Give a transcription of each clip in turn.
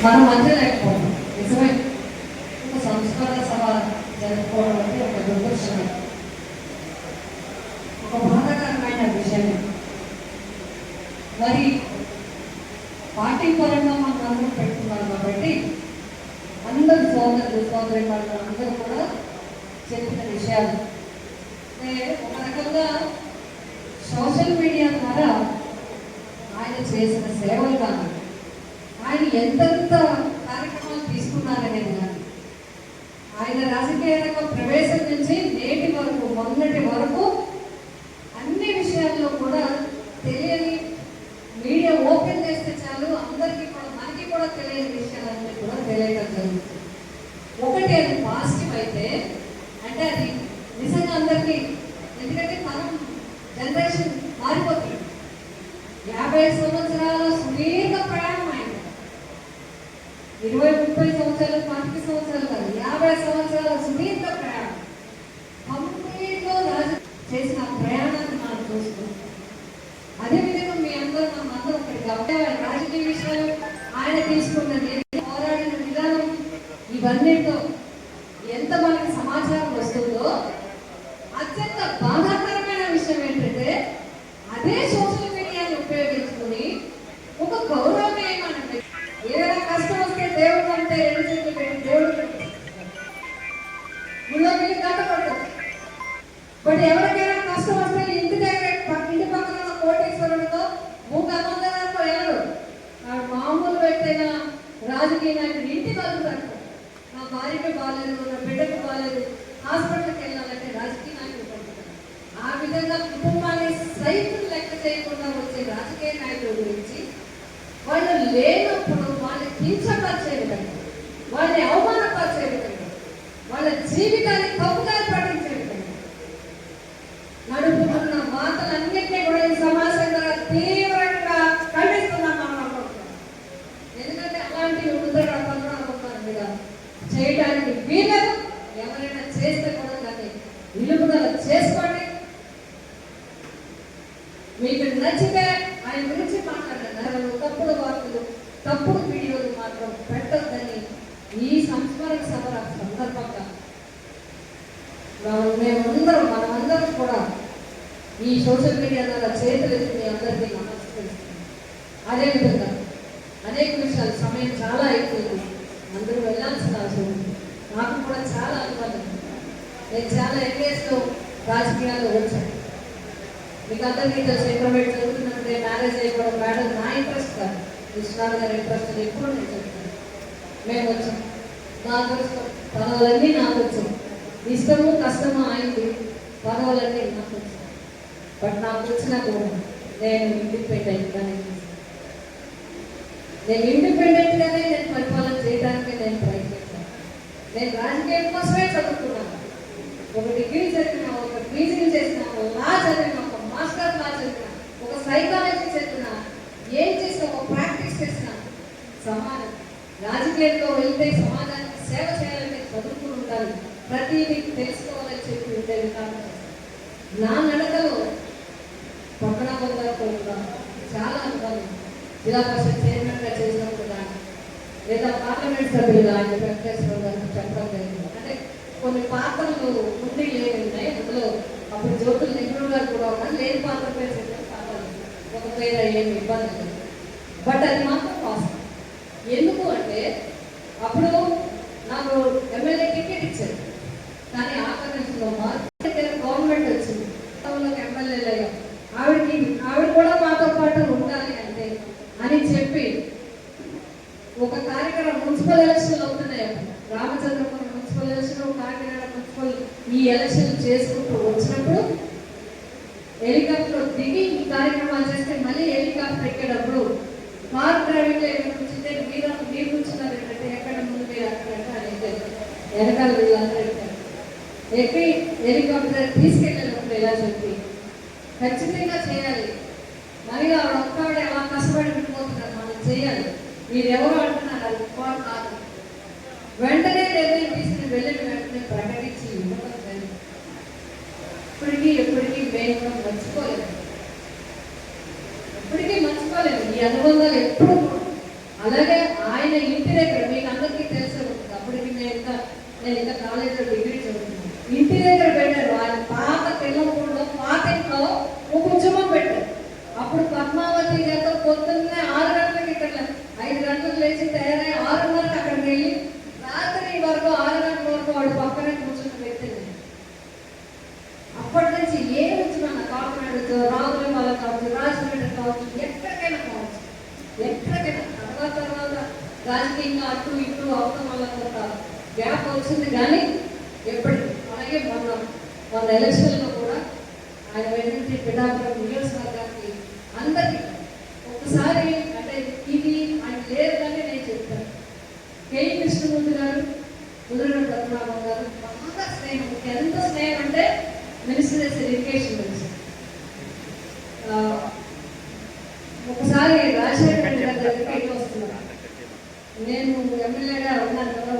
మనం మధ్య లేకపోవడం నిజమే. ఒక సంస్కృత సభ జరుపుకోవడం అంటే ఒక దురదృష్టం, ఒక బాధాకరమైన విషయం. మరి పార్టీ పరంగా మనం అందరం పెట్టుకున్నాం కాబట్టి అందరు సోదరి వాళ్ళు అందరూ కూడా చెప్పిన విషయాలు ఒక రకంగా సోషల్ మీడియా ద్వారా ఆయన చేసిన సేవలు కానీ, ఆయన ఎంతెంత కార్యక్రమాలు తీసుకున్నారనేది కానీ, ఆయన రాజకీయ రంగ ప్రవేశం నుంచి నేటి వరకు మొన్నటి వరకు అన్ని విషయాల్లో కూడా తెలియని, మీడియా ఓపెన్ చేస్తే చాలు అందరికీ కూడా మనకి కూడా తెలియని విషయాలన్నీ కూడా తెలియడం జరుగుతుంది. ఒకటి అది పాజిటివ్ అయితే అంటే అది నిజంగా అందరికీ, ఎందుకంటే మనం జనరేషన్ మారిపోతుంది. 50 సంవత్సరాల సుదీర్ఘ ప్రయాణం అయింది. 20-30 సంవత్సరాలు 40 సంవత్సరాలు కాదు, 50 సంవత్సరాల సుదీర్ఘ ప్రయాణం. కంప్లీట్గా రాజు చేసిన ప్రయాణాన్ని మనం చూస్తున్నాం. అదేవిధంగా మీ అందరూ మనం అందరూ ఒకటి రాజకీయ విషయాలు ఆయన తీసుకున్న పోరాడిన విధానం ఇవన్నిటితో ఎంత మనకి సమాచారం వస్తుందో, అత్యంత బాధాకరమైన విషయం ఏంటంటే అదే సోషల్ మీడియాని ఉపయోగించుకుని ఒక గౌరవమైన ఏదైనా కష్టం వస్తే దేవుడు అంటే 2 చేతులు పెట్టి దేవుడు ముందు గంట పడుతుంది. బట్ ఎవరికైనా కష్టం వస్తే ఇంటి పక్కన కోటేశ్వరుడితో 3 అమందరాలతో ఎవరు మామూలు వ్యక్తైనా రాజకీయ నాయకుడు ఇంటి వాళ్ళు కడతారు. నా భార్యకి బాగాలేదు, నా బిడ్డకు బాగాలేదు, హాస్పిటల్కి వెళ్ళాలంటే రాజకీయ నాయకుడు పడుతుంది. ఆ విధంగా కుటుంబాన్ని సైతం లెక్క చేయకుండా వచ్చే రాజకీయ నాయకుల గురించి వాళ్ళు లేనప్పుడు వాళ్ళని కించపరిచే విధంగా, వాళ్ళని అవమానపరిచే విధంగా, వాళ్ళ జీవితాన్ని తప్పుదారి పట్టించే విధంగా నడుపుతున్న మాటలన్నింటినీ కూడా ఈ సమాజంగా తీవ్రంగా ఖండిస్తున్నాం మనం అనుకుంటున్నాం. ఎందుకంటే అలాంటి ఉత్తర చేయడానికి వీలేదు. ఎవరైనా చేస్తే కూడా దాన్ని నిలుపుదల చేసుకోండి. మీకు నచ్చితే ఆయన గురించి మాట్లాడారు, తప్పుడు వార్తలు తప్పుడు వీడియోలు మాత్రం పెట్టొద్దని ఈ సంస్మరణ సభ సందర్భంగా మనమందరం కూడా ఈ సోషల్ మీడియా ద్వారా చేతులు మీ అందరికీ నమస్కరిస్తున్నాం. అదేవిధంగా అనేక విషయాలు సమయం చాలా అయిపోయింది, అందరూ వెళ్ళాల్సిన అవసరం ఉంది. నాకు కూడా చాలా అనుభవం, నేను చాలా ఎంగేజ్లో రాజకీయాల్లో వచ్చాను. మీకు అందరికీ తెలుసు, ఇంటర్మీడియట్ చదువుతున్నట్టే మ్యారేజ్ అయిపోవడం మేడం నా ఇంట్రెస్ట్ కాదు, విశ్వనాథ్ గారి ఇంట్రెస్ట్ ఎప్పుడు నేను చెప్తాను. మేము వచ్చాం, నా అదృష్టం పనులన్నీ నాకు వచ్చాయి. ఇష్టము కష్టము అయింది, పనులన్నీ నాకు వచ్చాయి. బట్ నాకు వచ్చిన కూడా నేను ఇండిపెండెంట్గానే నేను పరిపాలన చేయడానికి నేను ప్రయత్నిస్తాను. నేను రాజకీయం కోసమే చదువుకున్నాను. ఒక డిగ్రీ చదివిన, ఒక పీజీ చేసిన, ఒక లా చదివిన, ఒక మాస్టర్ లా చదివిన, ఒక సైకాలజీ చదివిన, ఏం చేసిన, ఒక ప్రాక్టీస్ చేసిన సమానం. రాజకీయంలో వెళ్తే సమాజానికి సేవ చేయాలంటే చదువుకుని ఉండాలి, ప్రతిదీ తెలుసుకోవాలని చెప్పి ఉండే విధానం. నా నడకలో పక్కన కూడా చాలా అనుభవం. జిల్లా పరిషత్ చైర్మన్గా చేసినప్పుడు కానీ, లేదా పార్లమెంట్ సభ్యులు ఆయన వెంకటేశ్వర గారు చెప్పడం జరిగింది. అంటే కొన్ని పాత్రలు ఉండి లేవున్నాయి, అందులో అప్పుడు జ్యోతులు నెహ్రూ గారు కూడా ఉన్నారు. లేని పాత్ర పేరు చెప్పిన పాత్రలు ఒక పేరు ఏమి ఇబ్బంది లేదు. బట్ అది మాత్రం వాస్తవం. ఎందుకు అంటే అప్పుడు నాకు ఎమ్మెల్యే టికెట్ ఇచ్చారు, కానీ ఆఖరి నిమిషంలో గవర్నమెంట్ వచ్చింది, ఎమ్మెల్యేలు అయ్యాం. ఆవిడ కూడా మాతో పాటు ఉండాలి అంటే అని చెప్పి ఒక కార్యక్రమం మున్సిపల్ ఎలక్షన్లు అవుతున్నాయి. Ramachandrapuram municipal election, Kakinada municipal ఈ ఎలక్షన్ చేసుకుంటూ వచ్చినప్పుడు హెలికాప్టర్ దిగి ఈ కార్యక్రమాలు చేస్తే మళ్ళీ హెలికాప్టర్ ఎక్కేటప్పుడు కార్ డ్రైవింగ్ లో ఎక్కడ కూర్చుంటే మీరు కూర్చున్నారు ఏంటంటే ఎక్కడ ముందు మీరు అక్కడ అనేది వెనకాల వీళ్ళందరూ ఎక్కారు. ఎక్కి హెలికాప్టర్ తీసుకెళ్ళినప్పుడు ఇలా చెప్పి ఖచ్చితంగా చేయాలి, మరి ఆవిడ ఒక్కడే అలా కష్టపడి విడిపోతున్నారు, మనం చేయాలి, మీరెవరు అంటున్నారు, అది కాదు కాదు. వెంటనే నిర్ణయం తీసుకుని వెళ్ళిన వెంటనే ప్రకటించి ఇవ్వడం జరిగింది. ఎప్పటికీ మేము మర్చిపోలేదు, ఎప్పటికీ మర్చిపోలేదు. ఈ అనుబంధాలు ఎప్పుడు అలాగే ఆయన ఇంటి దగ్గర మీకు అందరికీ తెలిసే ఉంటుంది. అప్పటికి నేను ఇంకా కాలేజీలో డిగ్రీ చదువుతున్నాను. ఇంటి దగ్గర పెట్టారు ఆయన పాత పిల్లల్లో పాత ఇంట్లో ఒక ఉద్యమం పెట్టారు. అప్పుడు పద్మావతి గారితో పొద్దున్నే 6 గంటలకు ఇక్కడ 5 గంటలకు లేచి తయారై 6:30కి అక్కడికి వెళ్ళి రాత్రి వరకు 6 గంటల వరకు వాడు పక్కనే కూర్చున్న వ్యక్తి. అప్పటి నుంచి ఏ ఉద్యమం కాకినాడ రావుల వాళ్ళ కావచ్చు, రాజమండ్రి కావచ్చు, ఎక్కడికైనా కావచ్చు, ఎక్కడికైనా తర్వాత రాజకీయంగా అటు ఇటు అవడం వల్ల కొంత గ్యాప్ వచ్చింది. కానీ ఎప్పటికీ అలాగే మన ఎలక్షన్లో కూడా ఆయన వెంటనే పిఠాపురం నియోజకవర్గానికి అందరికీ ఒకసారి అంటే ఇది ఆయన లేదు కానీ నేను చెప్తాను. కేఈ కృష్ణమూర్తి గారు, కుదురుగడ పద్మనాభం గారు బాగా స్నేహం. ఎంత స్నేహం అంటే మినిస్టర్ ఎడ్యుకేషన్ మినిస్టర్. ఒకసారి రాజశేఖర రెడ్డి గారి దగ్గరికి వస్తున్నాను. నేను ఎమ్మెల్యేగా ఉన్నాను కదా,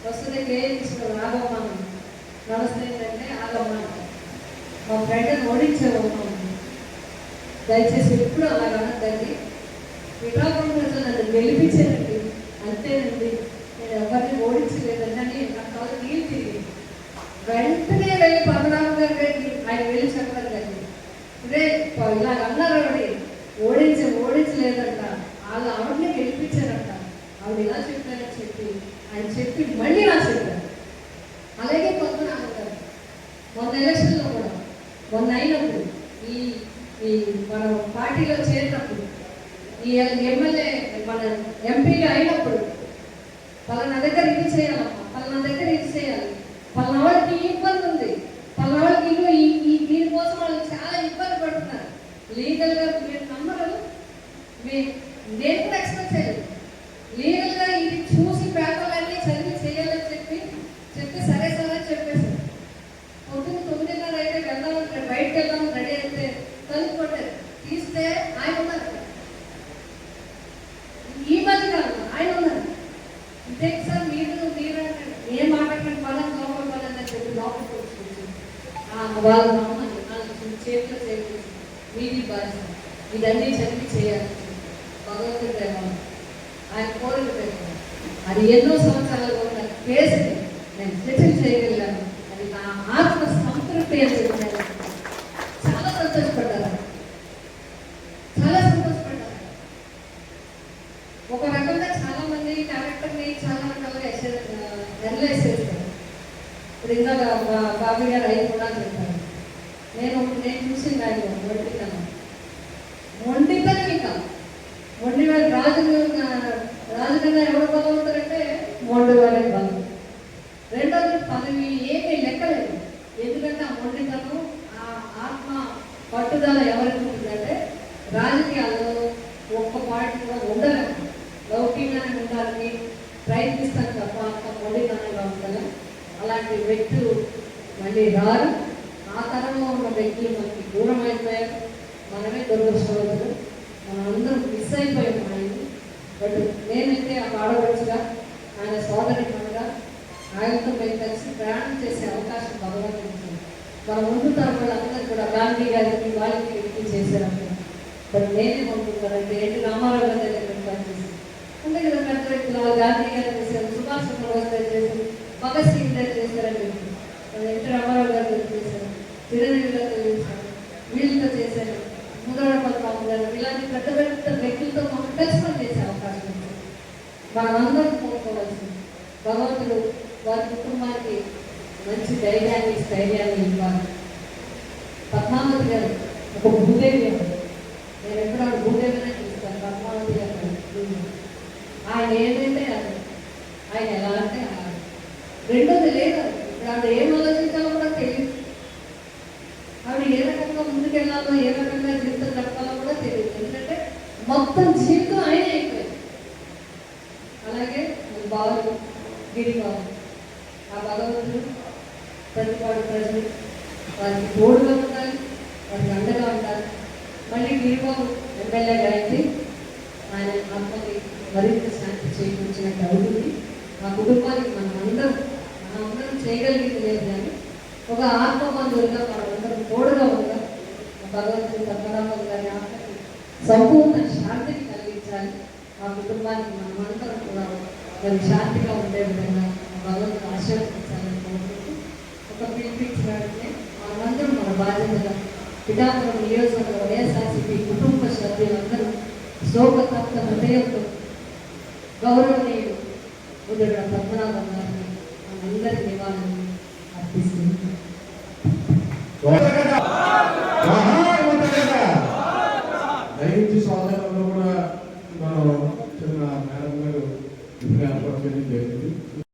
వస్తుంది కేఏ కృష్ణ ఆగమ్మా, నమస్తే అంటే ఆగమ్మా, మా ఫ్రెండ్ని ఓడించేవమ్మా, దయచేసి ఎప్పుడు అలా అనద్దండి, పిఠాపురం ప్రజలు నన్ను గెలిపించానండి, అంతేనండి, నేను ఎవరిని ఓడించలేదండి అని నా కాదు నీళ్ళు తిరిగి వెంటనే వెళ్ళి పద్మనాభం గారికి ఆయన వెళ్ళి చెప్పారు కానీ ఇదే ఇలా అన్నారు. ఓడించలేదంట, వాళ్ళు ఆవిడని గెలిపించారంట, ఆవిడ ఇలా చెప్పారని ఆయన చెప్పి మళ్ళీ నా చెప్పారు. అలాగే పద్మనాభం గారు మొన్న ఎలక్షన్లో కూడా మొన్న అయినప్పుడు ఈ మన పార్టీలో చేరినప్పుడు ఈ ఎమ్మెల్యే మన ఎంపీగా అయినప్పుడు పలానా దగ్గర ఇది చేయాలమ్మా, పలానా దగ్గర ఇది చేయాలి, పలానా వాళ్ళకి ఇబ్బంది ఉంది, పలానా వాళ్ళకి ఈ దీనికోసం వాళ్ళు చాలా ఇబ్బంది పడుతున్నారు, లీగల్గా మీరు నమ్మరు, నేను కూడా ఎక్స్పెక్ట్ చేయలేదు, లీగల్గా ఇది చూసి పేపర్లన్నీ చదివి చేయాలని చెప్పి సరే సరే అని చెప్పేసారు. పొద్దున్న 9:30 అయితే వెళ్దామని బయటకు వెళ్దామని రెడీ అయితే తలుపు కొట్టారు, తీస్తే ఆయన ఉన్నారు. ఈ మధ్యకాలం ఆయన ఉన్నారు. ఇదే సార్ మీరు ఏం మాట్లాడిన పదని లోపల పదని చెప్పి లోపలికి వచ్చి వాళ్ళు నమ్మని చేతిలో చేసి మీది బాధ్యత ఇదన్నీ చదివి చేయాలి, భగవంతుడి దేవాలయం ఆయన కోరిక పెట్టాను. అది ఎన్నో సంవత్సరాలు ఉన్న కేసుని నేను సెటిల్ చేయగలిగాను. అది నా ఆత్మ సంతృప్తి అని చెప్పాను. చాలా సంతోషపడ్డారు, చాలా సంతోషపడ్డారు. ఒక రకంగా చాలా మంది క్యారెక్టర్ని చాలా రకాలుగా అనలైజ్ చేస్తారు. ఇప్పుడు ఇందాక బాబు గారు 5 గుణాలు చెప్పారు. నేను చూసింది ఆయన మొండితనం కాదు. మొండివాడు రాజుకన్నా ఎవరు బలవుతారంటే మొండివాడే బలం. రెండోది పదవి ఏమీ లెక్కలేదు. ఎందుకంటే ఆ మొండితనం ఆ ఆత్మ పట్టుదల ఎవరికి ఉంటుందంటే రాజకీయాల్లో ఒక్క పార్టీ కూడా ఉండలేదు, లౌకికంగానే ఉండాలని ప్రయత్నిస్తాను తప్ప అంత మొండితనంగా ఉండాలి. అలాంటి వ్యక్తులు మళ్ళీ రారు. ఆ తరంలో ఉన్న వ్యక్తులు మనకి దూరం అయిపోయారు. మనమే దురదృష్టవంతులు, మనం అందరం మిస్ అయిపోయాం ఆయన్ని. బట్ నేనైతే ఆ ఆడవచ్చుగా ఆయన సోదరి మనగా ఆయనతో మేము కలిసి ప్రయాణం చేసే అవకాశం భగవంతుడు మన ముందు తరం వాళ్ళందరూ కూడా గాంధీ గారికి వాళ్ళకి వ్యక్తి చేశారు. బట్ నేనే పంపుతానంటే ఏంటి రామారావు గారి దగ్గర పనిచేసి అంతే కదా, పెద్ద వ్యక్తులు గాంధీ గారు చేశారు, సుభాష్ చంద్రబోస్ గారు చేశారు, భగత్ సింగ్ గారు చేశారని చెప్పి ఎన్టీ రామారావు గారు చేశారు, చిరంజీవి గారు చేశారు, వీళ్ళతో చేశారు, ముదరడ పద్మనాభం గారు, ఇలాంటి పెద్ద పెద్ద వ్యక్తులతో మనం కలిసి పనిచేసే అవకాశం ఉంది. మనమందరం కోరుకోవాల్సింది భగవంతుడు వారి కుటుంబానికి మంచి ధైర్యాన్ని స్థైర్యాన్ని ఇవ్వాలి. పద్మావతి గారు ఒక భూదేవి గారు, నేను ఎప్పుడు ఆవిడ భూదేవినే చూస్తాను. పద్మావతి గారు ఆయన ఏదైతే అది ఆయన ఎలా అంటే అలా. రెండోది లేదు, ఇప్పుడు ఆవిడ ఏం ఆలోచించాలో కూడా తెలియదు. ఆవిడ ఏ రకంగా ముందుకెళ్ళాలో ఏ రకంగా జీవితం గడపాలో కూడా తెలియదు. ఎందుకంటే మొత్తం జీవితం ఆయనే అయిపోయింది. అలాగే బాబు గిరిబాబు, ఆ భగవంతుడు ప్రతిపాడు ప్రజలు వారికి తోడుగా ఉండాలి, వారికి అండగా ఉండాలి. మళ్ళీ గిరిబాబు ఎమ్మెల్యేగా అయితే ఆయన ఆత్మకి మరింత శాంతి చేకూర్చినట్టు అవుతుంది. మా కుటుంబానికి మనమందరం చేయగలిగింది లేదు, కానీ ఒక ఆత్మబంధువులుగా మనమందరం తోడుగా ఉందా భగవంతుడు పద్మనాభం గారి ఆత్మకి సంపూర్ణ శాంతిని కలిగించాలి. మా కుటుంబానికి మనమందరం కూడా మరి శాంతిగా ఉండే విధంగా భగవంతుడు ఆశీర్వదించాలని కోరుకుంటూ ఒక పిలిపించినట్లే మనమందరం మన బాధ్యతగా పిఠాపురం నియోజకవర్గ వైఎస్ఆర్సీపీ కుటుంబ సభ్యులందరూ శోకతప్త హృదయంతో గౌరవనీయుడు ఉదయ పద్మనాభం గారిని మనందరి నివాళులను అర్పిస్తున్నాం. దయచేసి సోదరులందరూ కూడా మనం చిన్న మేడం గారు ఏర్పాటు చేయడం జరిగింది.